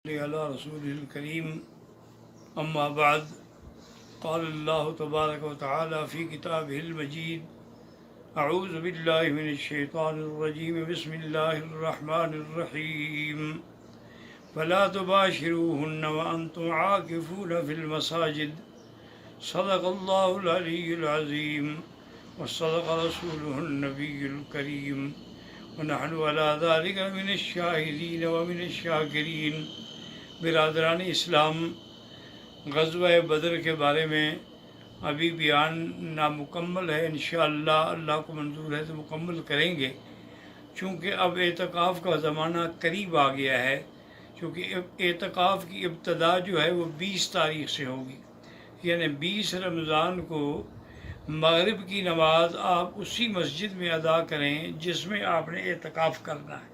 على رسوله الكريم أما بعد قال الله تبارك وتعالى في كتابه المجيد أعوذ بالله من الشيطان الرجيم بسم الله الرحمن الرحيم فلا تباشروهن وأنتم عاكفون في المساجد صدق الله العلي العظيم وصدق رسوله النبي الكريم ونحن على ذلك من الشاهدين ومن الشاكرين۔ برادران اسلام، غزوہ بدر کے بارے میں ابھی بیان نامکمل ہے، انشاءاللہ اللہ کو منظور ہے تو مکمل کریں گے، چونکہ اب اعتکاف کا زمانہ قریب آ گیا ہے۔ چونکہ اعتکاف کی ابتدا جو ہے وہ 20 تاریخ سے ہوگی، یعنی 20 رمضان کو مغرب کی نماز آپ اسی مسجد میں ادا کریں جس میں آپ نے اعتکاف کرنا ہے،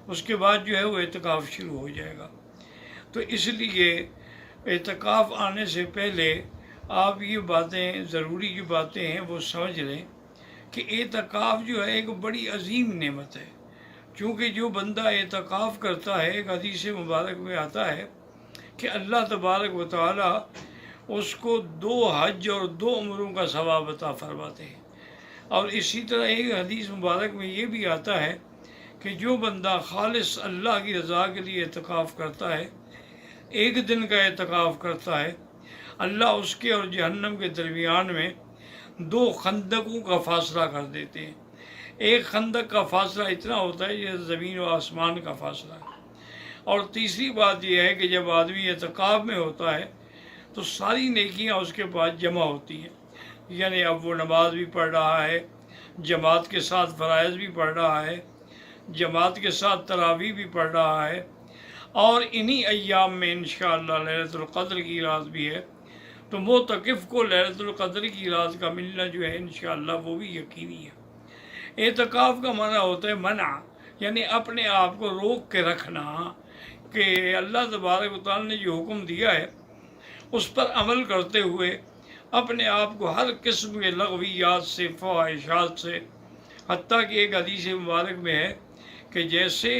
اس کے بعد جو ہے وہ اعتکاف شروع ہو جائے گا۔ تو اس لیے اعتکاف آنے سے پہلے آپ یہ باتیں، ضروری جو باتیں ہیں وہ سمجھ لیں کہ اعتکاف جو ہے ایک بڑی عظیم نعمت ہے۔ چونکہ جو بندہ اعتکاف کرتا ہے، ایک حدیث مبارک میں آتا ہے کہ اللہ تبارک و تعالی اس کو 2 حج اور 2 عمروں کا ثواب عطا فرماتے ہیں۔ اور اسی طرح ایک حدیث مبارک میں یہ بھی آتا ہے کہ جو بندہ خالص اللہ کی رضا کے لیے اعتکاف کرتا ہے، 1 دن کا اعتکاف کرتا ہے، اللہ اس کے اور جہنم کے درمیان میں 2 خندقوں کا فاصلہ کر دیتے ہیں۔ ایک خندق کا فاصلہ اتنا ہوتا ہے جیسے زمین و آسمان کا فاصلہ ہے۔ اور تیسری بات یہ ہے کہ جب آدمی اعتکاف میں ہوتا ہے تو ساری نیکیاں اس کے پاس جمع ہوتی ہیں، یعنی اب وہ نماز بھی پڑھ رہا ہے، جماعت کے ساتھ فرائض بھی پڑھ رہا ہے، جماعت کے ساتھ تراویح بھی پڑھ رہا ہے، اور انہی ایام میں انشاءاللہ لیلۃ القدر کی رات بھی ہے، تو معتکف کو لیلۃ القدر کی رات کا ملنا جو ہے انشاءاللہ وہ بھی یقینی ہے۔ اعتکاف کا معنی ہوتا ہے منع، یعنی اپنے آپ کو روک کے رکھنا کہ اللہ تبارک و تعالیٰ نے جو حکم دیا ہے اس پر عمل کرتے ہوئے اپنے آپ کو ہر قسم کے لغویات سے، فواحشات سے، حتیٰ کہ ایک حدیث مبارک میں ہے کہ جیسے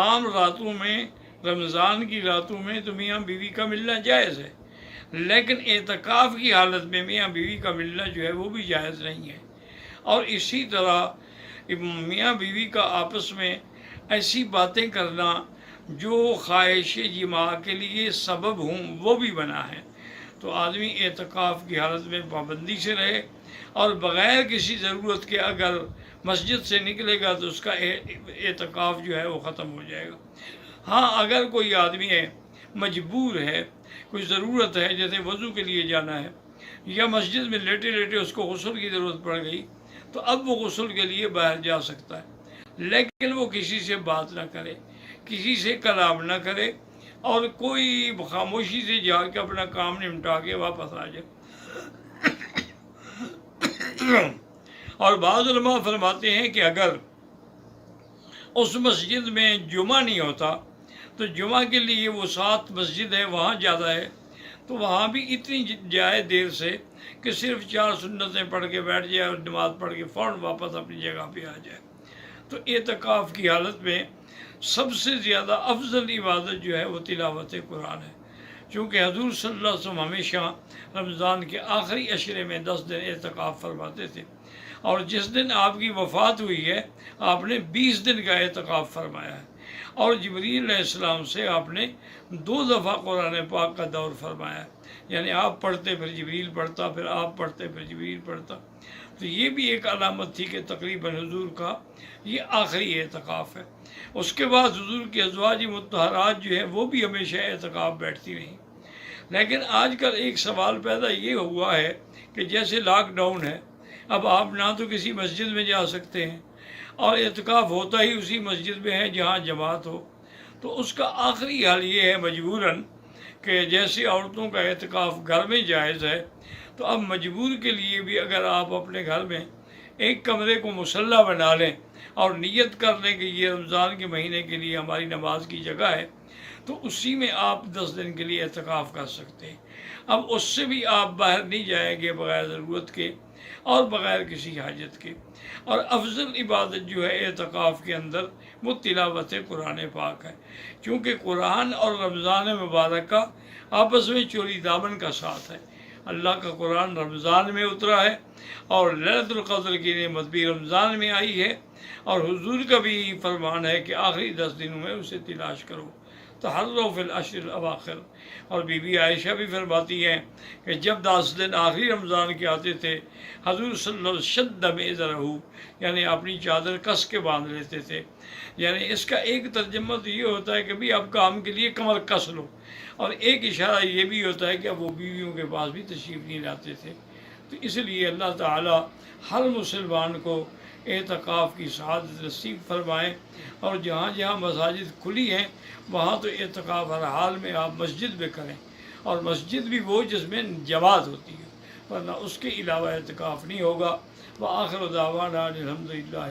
عام راتوں میں، رمضان کی راتوں میں تو میاں بیوی کا ملنا جائز ہے، لیکن اعتکاف کی حالت میں میاں بیوی کا ملنا جو ہے وہ بھی جائز نہیں ہے۔ اور اسی طرح میاں بیوی کا آپس میں ایسی باتیں کرنا جو خواہش جماع کے لیے سبب ہوں وہ بھی منع ہے۔ تو آدمی اعتکاف کی حالت میں پابندی سے رہے، اور بغیر کسی ضرورت کے اگر مسجد سے نکلے گا تو اس کا اعتکاف جو ہے وہ ختم ہو جائے گا۔ ہاں، اگر کوئی آدمی ہے، مجبور ہے، کوئی ضرورت ہے، جیسے وضو کے لیے جانا ہے، یا مسجد میں لیٹے لیٹے اس کو غسل کی ضرورت پڑ گئی، تو اب وہ غسل کے لیے باہر جا سکتا ہے، لیکن وہ کسی سے بات نہ کرے، کسی سے کلام نہ کرے، اور کوئی خاموشی سے جا کے اپنا کام نمٹا کے واپس آ جائے۔ اور بعض علماء فرماتے ہیں کہ اگر اس مسجد میں جمعہ نہیں ہوتا تو جمعہ کے لیے وہ 7 مسجد ہے، وہاں جاتا ہے تو وہاں بھی اتنی جائے دیر سے کہ صرف 4 سنتیں پڑھ کے بیٹھ جائے اور نماز پڑھ کے فوراً واپس اپنی جگہ پہ آ جائے۔ تو اعتکاف کی حالت میں سب سے زیادہ افضل عبادت جو ہے وہ تلاوت قرآن ہے، چونکہ حضور صلی اللہ علیہ وسلم ہمیشہ رمضان کے آخری عشرے میں 10 دن اعتکاف فرماتے تھے، اور جس دن آپ کی وفات ہوئی ہے آپ نے 20 دن کا اعتکاف فرمایا ہے، اور جبریل علیہ السلام سے آپ نے 2 دفعہ قرآن پاک کا دور فرمایا ہے، یعنی آپ پڑھتے پھر جبریل پڑھتا، پھر آپ پڑھتے پھر جبریل پڑھتا۔ تو یہ بھی ایک علامت تھی کہ تقریباً حضور کا یہ آخری اعتکاف ہے۔ اس کے بعد حضور کی ازواج مطہرات جو ہیں وہ بھی ہمیشہ اعتکاف بیٹھتی رہیں۔ لیکن آج کل ایک سوال پیدا یہ ہوا ہے کہ جیسے لاک ڈاؤن ہے، اب آپ نہ تو کسی مسجد میں جا سکتے ہیں، اور اعتکاف ہوتا ہی اسی مسجد میں ہے جہاں جماعت ہو، تو اس کا آخری حل یہ ہے مجبوراً کہ جیسے عورتوں کا اعتکاف گھر میں جائز ہے، تو اب مجبور کے لیے بھی اگر آپ اپنے گھر میں ایک کمرے کو مصلی بنا لیں اور نیت کر لیں کہ یہ رمضان کے مہینے کے لیے ہماری نماز کی جگہ ہے، تو اسی میں آپ 10 دن کے لیے اعتکاف کر سکتے ہیں۔ اب اس سے بھی آپ باہر نہیں جائیں گے بغیر ضرورت کے، اور بغیر کسی حاجت کے۔ اور افضل عبادت جو ہے اعتکاف کے اندر وہ تلاوت قرآن پاک ہے، چونکہ قرآن اور رمضان مبارک کا آپس میں چوری دامن کا ساتھ ہے۔ اللہ کا قرآن رمضان میں اترا ہے اور لیلۃ القدر کی نعمت بھی رمضان میں آئی ہے، اور حضور کا بھی یہی فرمان ہے کہ آخری 10 دنوں میں اسے تلاش کرو، تحروا فی العشر الاواخر۔ اور بی بی عائشہ بھی فرماتی ہیں کہ جب 10 دن آخری رمضان کے آتے تھے، حضور صلی اللہ علیہ وسلم شد میزرہ، یعنی اپنی چادر کس کے باندھ لیتے تھے۔ یعنی اس کا ایک ترجمہ تو یہ ہوتا ہے کہ بھی اب کام کے لیے کمر کس لو، اور ایک اشارہ یہ بھی ہوتا ہے کہ اب وہ بیویوں کے پاس بھی تشریف نہیں لاتے تھے۔ تو اس لیے اللہ تعالیٰ ہر مسلمان کو اعتکاف کی سعادت نصیب فرمائیں، اور جہاں جہاں مساجد کھلی ہیں وہاں تو اعتکاف ہر حال میں آپ مسجد میں کریں، اور مسجد بھی وہ جس میں جماعت ہوتی ہے، ورنہ اس کے علاوہ اعتکاف نہیں ہوگا۔ وآخر دعوانا الحمدللہ۔